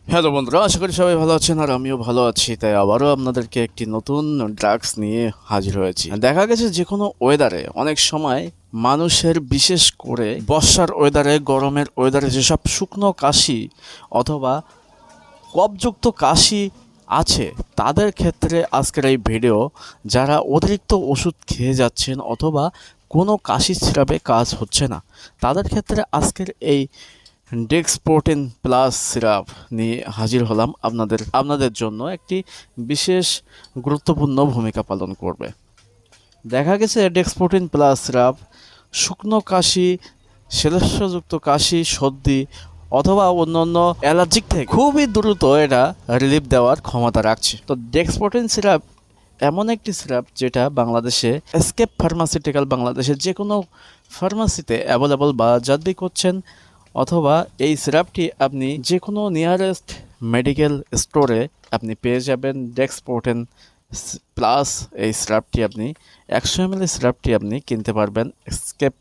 Hello বন্ধুরা, আশা করি সবাই ভালো আছেন আর আমিও ভালো আছি। তাই আবারও আপনাদেরকে একটি নতুন ড্রাগস নিয়ে হাজির হয়েছি। দেখা গেছে যে কোনো ওয়েদারে অনেক সময় মানুষের, বিশেষ করে বর্ষার ওয়েদারে, গরমের ওয়েদারে যেসব শুকনো কাশি অথবা কফযুক্ত কাশি আছে তাদের ক্ষেত্রে আজকের এই ভিডিও। যারা অতিরিক্ত ওষুধ খেয়ে যাচ্ছেন অথবা কোনো কাশি সিরাপে কাজ হচ্ছে না, তাদের ক্ষেত্রে আজকের এই ডেক্সপ্রোটিন প্লাস সিরাপ নিয়ে হাজির হলাম আপনাদের জন্য। একটি বিশেষ গুরুত্বপূর্ণ ভূমিকা পালন করবে। দেখা গেছে ডেক্সপ্রোটিন প্লাস সিরাপ শুকনো কাশি, শ্লেষ্মযুক্ত কাশি, সর্দি অথবা অন্যান্য অ্যালার্জিক থেকে খুবই দ্রুত এটা রিলিফ দেওয়ার ক্ষমতা রাখছে। তো ডেক্সপ্রোটিন সিরাপ এমন একটি সিরাপ যেটা বাংলাদেশে এসকেপ ফার্মাসিউটিক্যাল বাংলাদেশের যে কোনো ফার্মাসিতে অ্যাভেলেবল বাজারজাত করছেন, অথবা এই সিরাপটি আপনি যে কোনো নিয়ারেস্ট মেডিকেল স্টোরে আপনি পেয়ে যাবেন। ডেক্সপ্রোটিন প্লাস এই সিরাপটি আপনি 100 ml সিরাপটি আপনি কিনতে পারবেন। এসকেপ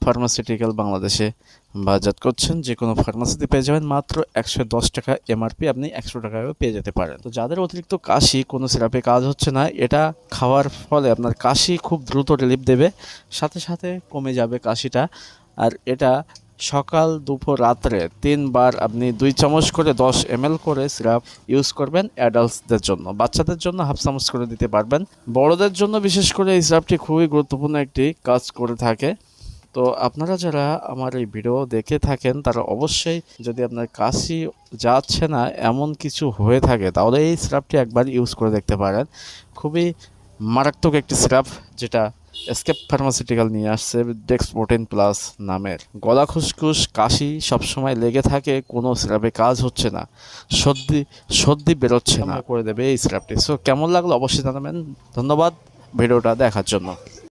ফার্মাসিউটিক্যাল বাংলাদেশে বাজার করছেন, যে কোনো ফার্মাসিতে পেয়ে যাবেন মাত্র 110 টাকা এমআরপি, আপনি 100 টাকায় পেয়ে যেতে পারেন। তো যাদের অতিরিক্ত কাশি, কোনো সিরাপে কাজ হচ্ছে না, এটা খাওয়ার ফলে আপনার কাশি খুব দ্রুত রিলিফ দেবে, সাথে সাথে কমে যাবে কাশিটা। আর এটা সকাল, দুপুর, রাত্রে 3 বার আপনি 2 চামচ করে 10 ml করে সিরাপ ইউজ করবেন। অ্যাডাল্টসদের জন্য, বাচ্চাদের জন্য হাফ চামচ করে দিতে পারবেন। বড়দের জন্য বিশেষ করে এই সিরাপটি খুবই গুরুত্বপূর্ণ একটি কাজ করে থাকে। তো আপনারা যারা আমার এই ভিডিও দেখে থাকেন তারা অবশ্যই, যদি আপনার কাশি যাচ্ছে না এমন কিছু হয়ে থাকে, তাহলে এই সিরাপটি একবার ইউজ করে দেখতে পারেন। খুবই মারাত্মক একটি সিরাপ যেটা এসকেপ ফার্মাসিউটিক্যাল নিয়ে আসছে, ডেক্সপ্রোটিন প্লাস নামের। গলা খুসখুস, কাশি সবসময় লেগে থাকে, কোনো সিরাপে কাজ হচ্ছে না, সর্দি বেরোচ্ছে না, করে দেবে এই সিরাপটি। সো কেমন লাগলো অবশ্যই জানাবেন। ধন্যবাদ ভিডিওটা দেখার জন্য।